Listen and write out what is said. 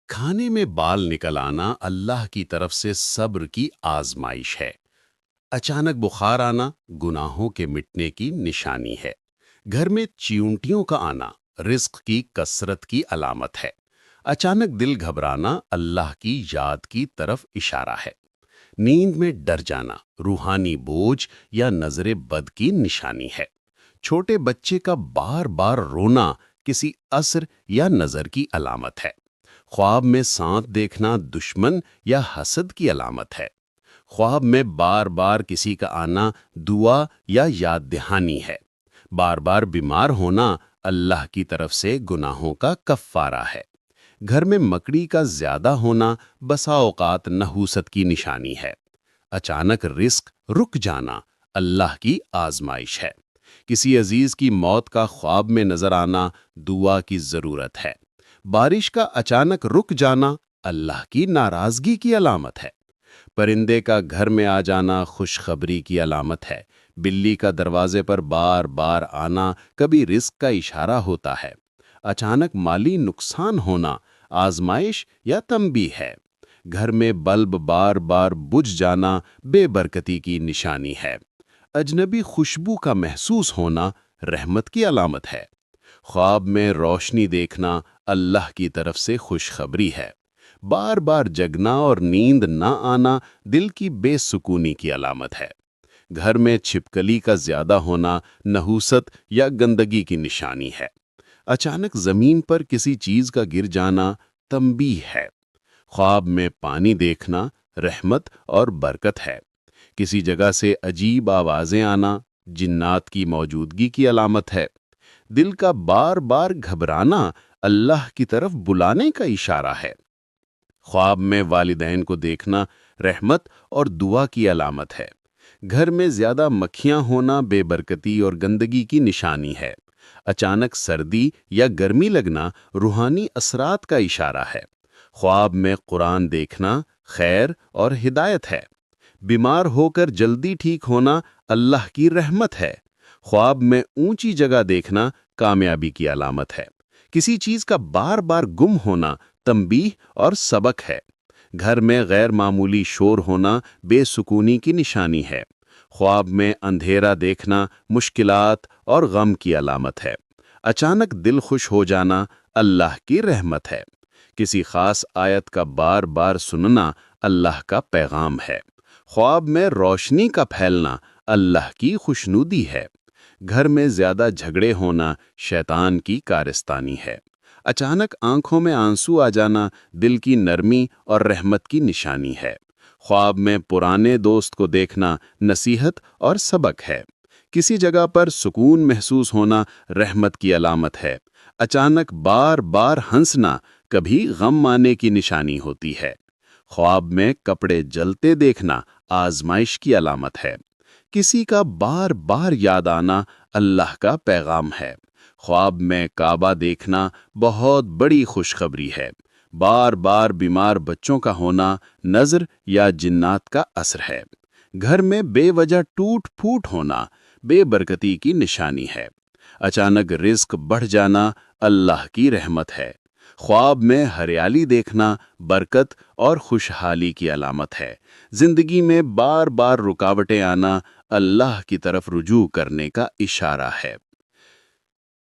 کھانے میں بال نکل آنا اللہ کی طرف سے صبر کی آزمائش ہے۔ اچانک بخار آنا گناہوں کے مٹنے کی نشانی ہے۔ گھر میں چیونٹیوں کا آنا رزق کی کثرت کی علامت ہے۔ اچانک دل گھبرانا اللہ کی یاد کی طرف اشارہ ہے۔ نیند میں ڈر جانا روحانی بوجھ یا نظر بد کی نشانی ہے۔ چھوٹے بچے کا بار بار رونا کسی اثر یا نظر کی علامت ہے۔ خواب میں سانپ دیکھنا دشمن یا حسد کی علامت ہے۔ خواب میں بار بار کسی کا آنا دعا یا یاد دہانی ہے۔ بار بار بیمار ہونا اللہ کی طرف سے گناہوں کا کفارہ ہے۔ گھر میں مکڑی کا زیادہ ہونا بسا اوقات نحوست کی نشانی ہے۔ اچانک رزق رک جانا اللہ کی آزمائش ہے۔ کسی عزیز کی موت کا خواب میں نظر آنا دعا کی ضرورت ہے۔ بارش کا اچانک رک جانا اللہ کی ناراضگی کی علامت ہے۔ پرندے کا گھر میں آ جانا خوشخبری کی علامت ہے۔ بلی کا دروازے پر بار بار آنا کبھی رزق کا اشارہ ہوتا ہے۔ اچانک مالی نقصان ہونا آزمائش یا تنبیہ ہے۔ گھر میں بلب بار بار بجھ جانا بے برکتی کی نشانی ہے۔ اجنبی خوشبو کا محسوس ہونا رحمت کی علامت ہے۔ خواب میں روشنی دیکھنا اللہ کی طرف سے خوشخبری ہے۔ بار بار جگنا اور نیند نہ آنا دل کی بے سکونی کی علامت ہے۔ گھر میں چھپکلی کا زیادہ ہونا نحوست یا گندگی کی نشانی ہے۔ اچانک زمین پر کسی چیز کا گر جانا تنبیہ ہے۔ خواب میں پانی دیکھنا رحمت اور برکت ہے۔ کسی جگہ سے عجیب آوازیں آنا جنات کی موجودگی کی علامت ہے۔ دل کا بار بار گھبرانا اللہ کی طرف بلانے کا اشارہ ہے۔ خواب میں والدین کو دیکھنا رحمت اور دعا کی علامت ہے۔ گھر میں زیادہ مکھیاں ہونا بے برکتی اور گندگی کی نشانی ہے۔ اچانک سردی یا گرمی لگنا روحانی اثرات کا اشارہ ہے۔ خواب میں قرآن دیکھنا خیر اور ہدایت ہے۔ بیمار ہو کر جلدی ٹھیک ہونا اللہ کی رحمت ہے۔ خواب میں اونچی جگہ دیکھنا کامیابی کی علامت ہے۔ کسی چیز کا بار بار گم ہونا تنبیہ اور سبق ہے۔ گھر میں غیر معمولی شور ہونا بے سکونی کی نشانی ہے۔ خواب میں اندھیرا دیکھنا مشکلات اور غم کی علامت ہے۔ اچانک دل خوش ہو جانا اللہ کی رحمت ہے۔ کسی خاص آیت کا بار بار سننا اللہ کا پیغام ہے۔ خواب میں روشنی کا پھیلنا اللہ کی خوشنودی ہے۔ گھر میں زیادہ جھگڑے ہونا شیطان کی کارستانی ہے۔ اچانک آنکھوں میں آنسو آ جانا دل کی نرمی اور رحمت کی نشانی ہے۔ خواب میں پرانے دوست کو دیکھنا نصیحت اور سبق ہے۔ کسی جگہ پر سکون محسوس ہونا رحمت کی علامت ہے۔ اچانک بار بار ہنسنا کبھی غم آنے کی نشانی ہوتی ہے۔ خواب میں کپڑے جلتے دیکھنا آزمائش کی علامت ہے۔ کسی کا بار بار یاد آنا اللہ کا پیغام ہے۔ خواب میں کعبہ دیکھنا بہت بڑی خوشخبری ہے۔ بار بار بیمار بچوں کا ہونا نظر یا جنات کا اثر ہے۔ گھر میں بے وجہ ٹوٹ پھوٹ ہونا بے برکتی کی نشانی ہے۔ اچانک رزق بڑھ جانا اللہ کی رحمت ہے۔ خواب میں ہریالی دیکھنا برکت اور خوشحالی کی علامت ہے۔ زندگی میں بار بار رکاوٹیں آنا اللہ کی طرف رجوع کرنے کا اشارہ ہے۔